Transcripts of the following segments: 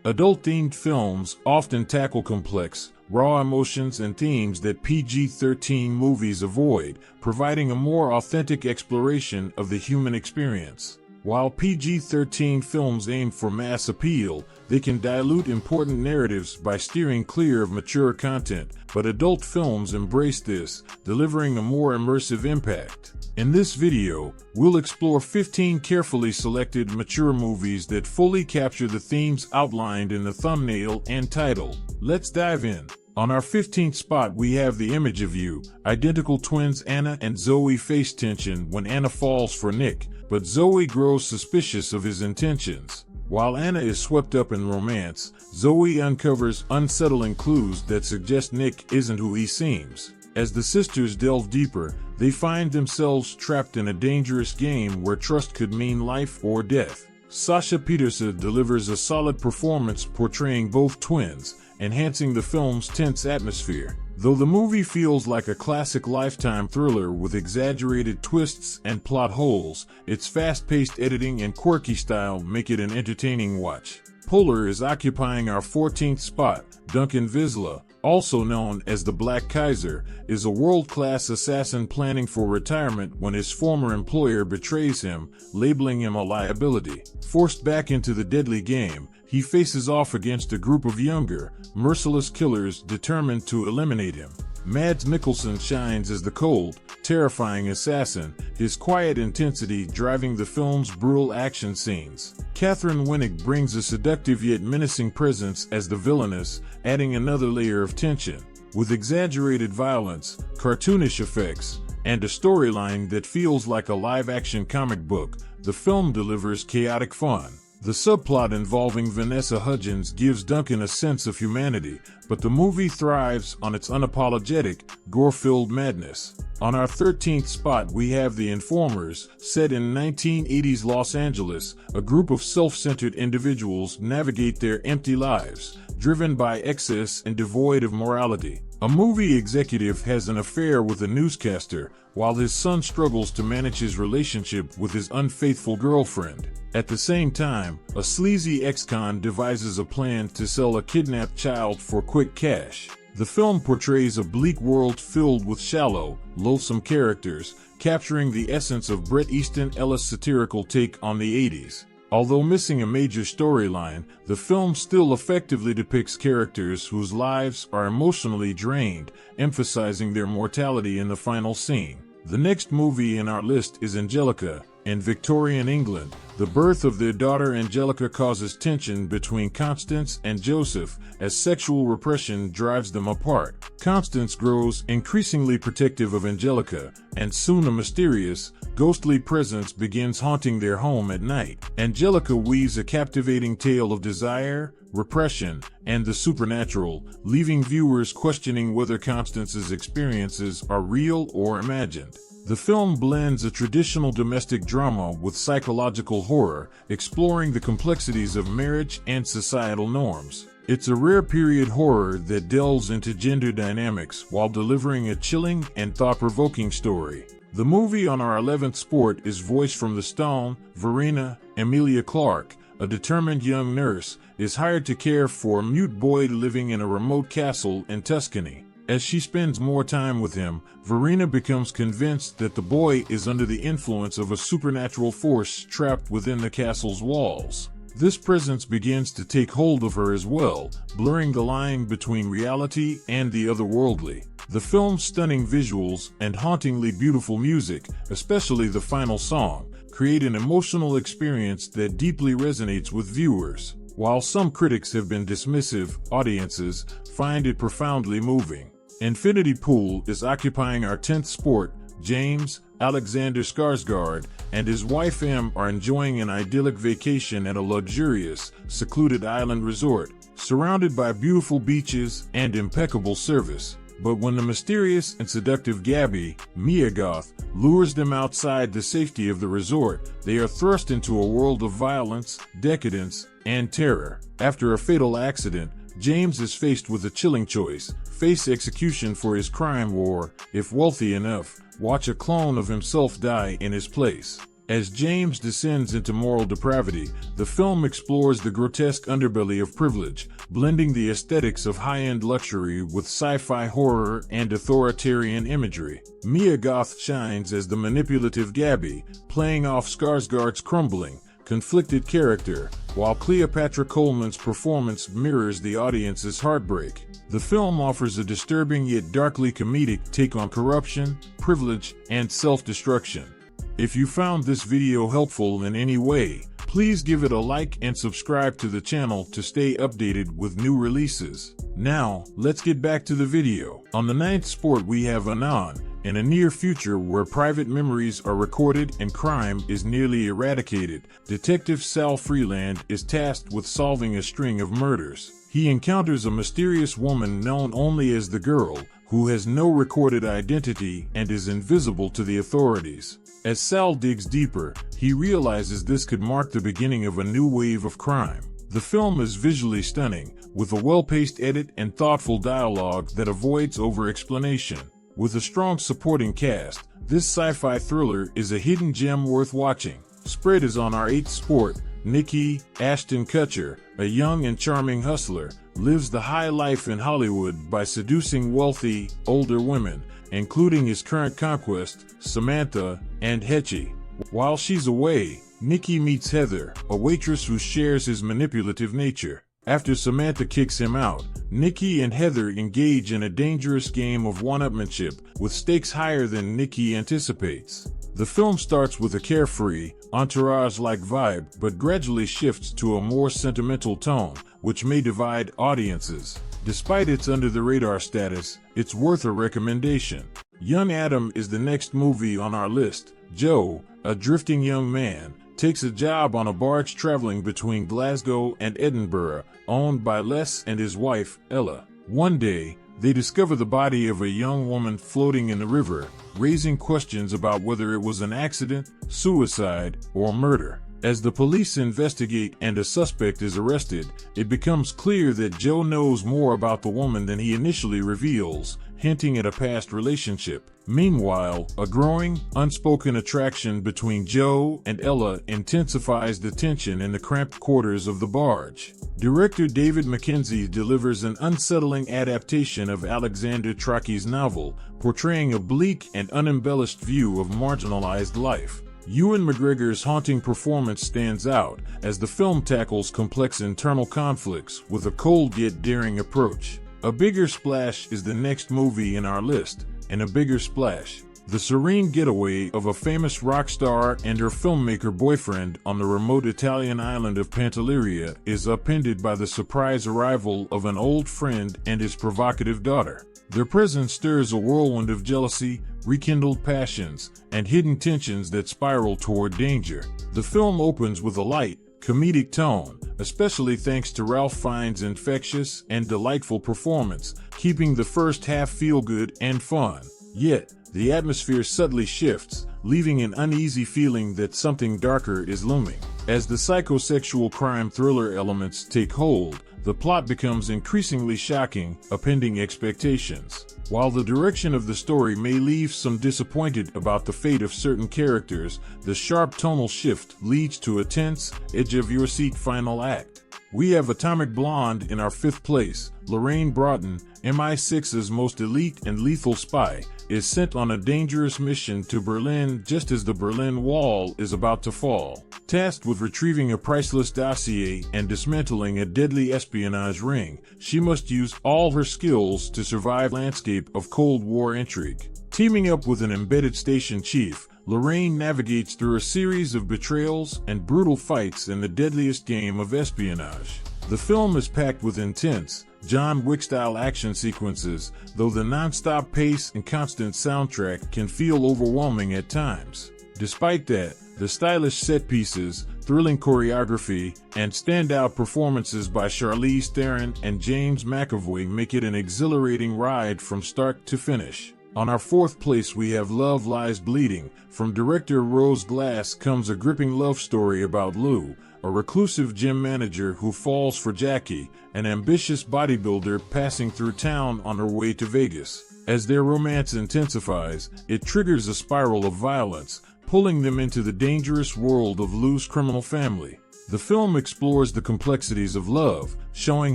Adult-themed films often tackle complex, raw emotions and themes that PG-13 movies avoid, providing a more authentic exploration of the human experience. While PG-13 films aim for mass appeal, they can dilute important narratives by steering clear of mature content, but adult films embrace this, delivering a more immersive impact. In this video, we'll explore 15 carefully selected mature movies that fully capture the themes outlined in the thumbnail and title. Let's dive in. On our 15th spot, we have the image of you. Identical twins Anna and Zoe face tension when Anna falls for Nick, but Zoe grows suspicious of his intentions. While Anna is swept up in romance, Zoe uncovers unsettling clues that suggest Nick isn't who he seems. As the sisters delve deeper, they find themselves trapped in a dangerous game where trust could mean life or death. Sasha Peterson delivers a solid performance portraying both twins, enhancing the film's tense atmosphere. Though the movie feels like a classic Lifetime thriller with exaggerated twists and plot holes, its fast-paced editing and quirky style make it an entertaining watch. Polar is occupying our 14th spot. Duncan Visla, also known as the Black Kaiser, is a world-class assassin planning for retirement when his former employer betrays him, labeling him a liability. Forced back into the deadly game, he faces off against a group of younger, merciless killers determined to eliminate him. Mads Mikkelsen shines as the cold, terrifying assassin, his quiet intensity driving the film's brutal action scenes. Catherine Winnick brings a seductive yet menacing presence as the villainess, adding another layer of tension. With exaggerated violence, cartoonish effects, and a storyline that feels like a live-action comic book, the film delivers chaotic fun. The subplot involving Vanessa Hudgens gives Duncan a sense of humanity, but the movie thrives on its unapologetic, gore-filled madness. On our 13th spot, we have The Informers. Set in 1980s Los Angeles, a group of self-centered individuals navigate their empty lives, driven by excess and devoid of morality. A movie executive has an affair with a newscaster, while his son struggles to manage his relationship with his unfaithful girlfriend. At the same time, a sleazy ex-con devises a plan to sell a kidnapped child for quick cash. The film portrays a bleak world filled with shallow, loathsome characters, capturing the essence of Bret Easton Ellis' satirical take on the 80s. Although missing a major storyline, the film still effectively depicts characters whose lives are emotionally drained, emphasizing their mortality in the final scene. The next movie in our list is Angelica. In Victorian England, the birth of their daughter Angelica causes tension between Constance and Joseph as sexual repression drives them apart. Constance grows increasingly protective of Angelica, and soon a mysterious, ghostly presence begins haunting their home at night. Angelica weaves a captivating tale of desire, repression, and the supernatural, leaving viewers questioning whether Constance's experiences are real or imagined. The film blends a traditional domestic drama with psychological horror, exploring the complexities of marriage and societal norms. It's a rare period horror that delves into gender dynamics while delivering a chilling and thought-provoking story. The movie on our 11th spot is Voice from the Stone. Verena, Emilia Clarke, a determined young nurse, is hired to care for a mute boy living in a remote castle in Tuscany. As she spends more time with him, Verena becomes convinced that the boy is under the influence of a supernatural force trapped within the castle's walls. This presence begins to take hold of her as well, blurring the line between reality and the otherworldly. The film's stunning visuals and hauntingly beautiful music, especially the final song, create an emotional experience that deeply resonates with viewers. While some critics have been dismissive, audiences find it profoundly moving. Infinity Pool is occupying our 10th spot. James Alexander Skarsgård and his wife Em are enjoying an idyllic vacation at a luxurious, secluded island resort, surrounded by beautiful beaches and impeccable service. But when the mysterious and seductive Gabby, Mia Goth, lures them outside the safety of the resort, they are thrust into a world of violence, decadence, and terror. After a fatal accident, James is faced with a chilling choice: face execution for his crime or, if wealthy enough, watch a clone of himself die in his place. As James descends into moral depravity, the film explores the grotesque underbelly of privilege, blending the aesthetics of high-end luxury with sci-fi horror and authoritarian imagery. Mia Goth shines as the manipulative Gabby, playing off Skarsgård's crumbling, conflicted character, while Cleopatra Coleman's performance mirrors the audience's heartbreak. The film offers a disturbing yet darkly comedic take on corruption, privilege, and self-destruction. If you found this video helpful in any way, please give it a like and subscribe to the channel to stay updated with new releases. Now, let's get back to the video. On the 9th spot we have Anon. In a near future where private memories are recorded and crime is nearly eradicated, Detective Sal Freeland is tasked with solving a string of murders. He encounters a mysterious woman known only as the Girl, who has no recorded identity and is invisible to the authorities. As Sal digs deeper, he realizes this could mark the beginning of a new wave of crime. The film is visually stunning, with a well-paced edit and thoughtful dialogue that avoids over-explanation. With a strong supporting cast, this sci-fi thriller is a hidden gem worth watching. Spread is on our 8th spot. Nikki Ashton Kutcher, a young and charming hustler, lives the high life in Hollywood by seducing wealthy, older women, including his current conquest, Samantha, and Hetchy. While she's away, Nikki meets Heather, a waitress who shares his manipulative nature. After Samantha kicks him out, Nikki and Heather engage in a dangerous game of one-upmanship, with stakes higher than Nikki anticipates. The film starts with a carefree, entourage-like vibe, but gradually shifts to a more sentimental tone, which may divide audiences. Despite its under-the-radar status, it's worth a recommendation. Young Adam is the next movie on our list. Joe, a drifting young man, takes a job on a barge traveling between Glasgow and Edinburgh, owned by Les and his wife, Ella. One day, they discover the body of a young woman floating in the river, raising questions about whether it was an accident, suicide, or murder. As the police investigate and a suspect is arrested, it becomes clear that Joe knows more about the woman than he initially reveals, hinting at a past relationship. Meanwhile, a growing, unspoken attraction between Joe and Ella intensifies the tension in the cramped quarters of the barge. Director David Mackenzie delivers an unsettling adaptation of Alexander Trocchi's novel, portraying a bleak and unembellished view of marginalized life. Ewan McGregor's haunting performance stands out, as the film tackles complex internal conflicts with a cold yet daring approach. A Bigger Splash is the next movie in our list, and A Bigger Splash, the serene getaway of a famous rock star and her filmmaker boyfriend on the remote Italian island of Pantelleria, is upended by the surprise arrival of an old friend and his provocative daughter. Their presence stirs a whirlwind of jealousy, rekindled passions, and hidden tensions that spiral toward danger. The film opens with a light, comedic tone, especially thanks to Ralph Fiennes' infectious and delightful performance, keeping the first half feel-good and fun. Yet, the atmosphere subtly shifts, leaving an uneasy feeling that something darker is looming. As the psychosexual crime thriller elements take hold, the plot becomes increasingly shocking, upending expectations. While the direction of the story may leave some disappointed about the fate of certain characters, the sharp tonal shift leads to a tense, edge-of-your-seat final act. We have Atomic Blonde in our 5th place. Lorraine Broughton, MI6's most elite and lethal spy, is sent on a dangerous mission to Berlin just as the Berlin Wall is about to fall. Tasked with retrieving a priceless dossier and dismantling a deadly espionage ring, she must use all her skills to survive the landscape of Cold War intrigue. Teaming up with an embedded station chief, Lorraine navigates through a series of betrayals and brutal fights in the deadliest game of espionage. The film is packed with intense, John Wick-style action sequences, though the non-stop pace and constant soundtrack can feel overwhelming at times. Despite that, the stylish set pieces, thrilling choreography, and standout performances by Charlize Theron and James McAvoy make it an exhilarating ride from start to finish. On our 4th place we have Love Lies Bleeding. From director Rose Glass comes a gripping love story about Lou, a reclusive gym manager who falls for Jackie, an ambitious bodybuilder passing through town on her way to Vegas. As their romance intensifies, it triggers a spiral of violence, pulling them into the dangerous world of Lou's criminal family. The film explores the complexities of love, showing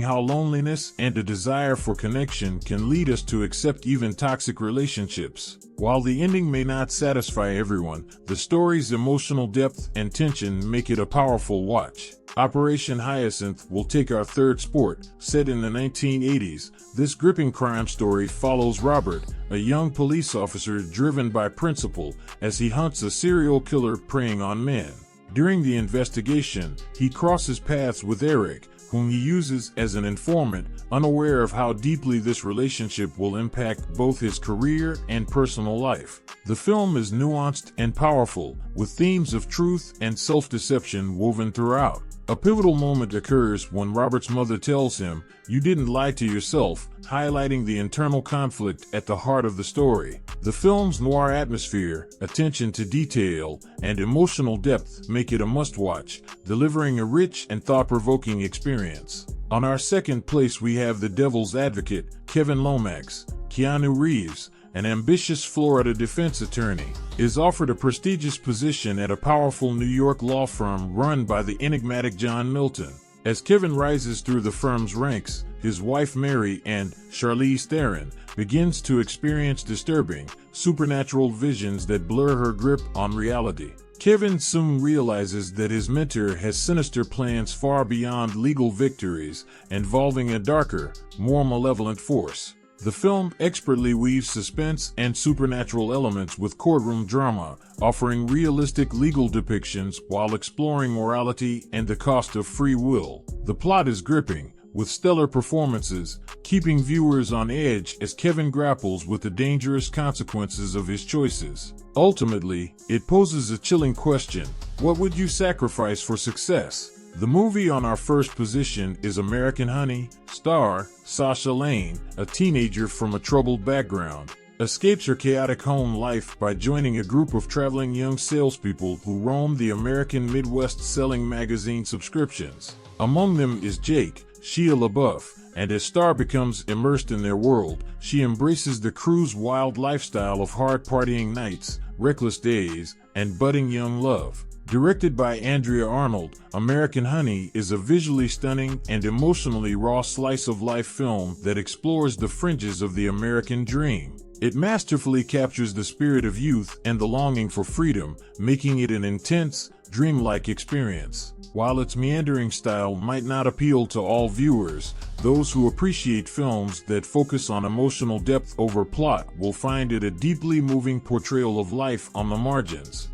how loneliness and a desire for connection can lead us to accept even toxic relationships. While the ending may not satisfy everyone, the story's emotional depth and tension make it a powerful watch. Operation Hyacinth will take our third sport. Set in the 1980s, this gripping crime story follows Robert, a young police officer driven by principle, as he hunts a serial killer preying on men. During the investigation, he crosses paths with Eric, whom he uses as an informant, unaware of how deeply this relationship will impact both his career and personal life. The film is nuanced and powerful, with themes of truth and self-deception woven throughout. A pivotal moment occurs when Robert's mother tells him, "You didn't lie to yourself," highlighting the internal conflict at the heart of the story. The film's noir atmosphere, attention to detail, and emotional depth make it a must-watch, delivering a rich and thought-provoking experience. On our second place we have The Devil's Advocate, Kevin Lomax. Keanu Reeves, an ambitious Florida defense attorney, is offered a prestigious position at a powerful New York law firm run by the enigmatic John Milton. As Kevin rises through the firm's ranks, his wife Mary and Charlize Theron begins to experience disturbing, supernatural visions that blur her grip on reality. Kevin soon realizes that his mentor has sinister plans far beyond legal victories, involving a darker, more malevolent force. The film expertly weaves suspense and supernatural elements with courtroom drama, offering realistic legal depictions while exploring morality and the cost of free will. The plot is gripping, with stellar performances, keeping viewers on edge as Kevin grapples with the dangerous consequences of his choices. Ultimately, it poses a chilling question: what would you sacrifice for success? The movie on our first position is American Honey. Star Sasha Lane, a teenager from a troubled background, escapes her chaotic home life by joining a group of traveling young salespeople who roam the American Midwest selling magazine subscriptions. Among them is Jake, Shia LaBeouf, and as Star becomes immersed in their world, she embraces the crew's wild lifestyle of hard-partying nights, reckless days, and budding young love. Directed by Andrea Arnold, American Honey is a visually stunning and emotionally raw slice-of-life film that explores the fringes of the American dream. It masterfully captures the spirit of youth and the longing for freedom, making it an intense, dreamlike experience. While its meandering style might not appeal to all viewers, those who appreciate films that focus on emotional depth over plot will find it a deeply moving portrayal of life on the margins.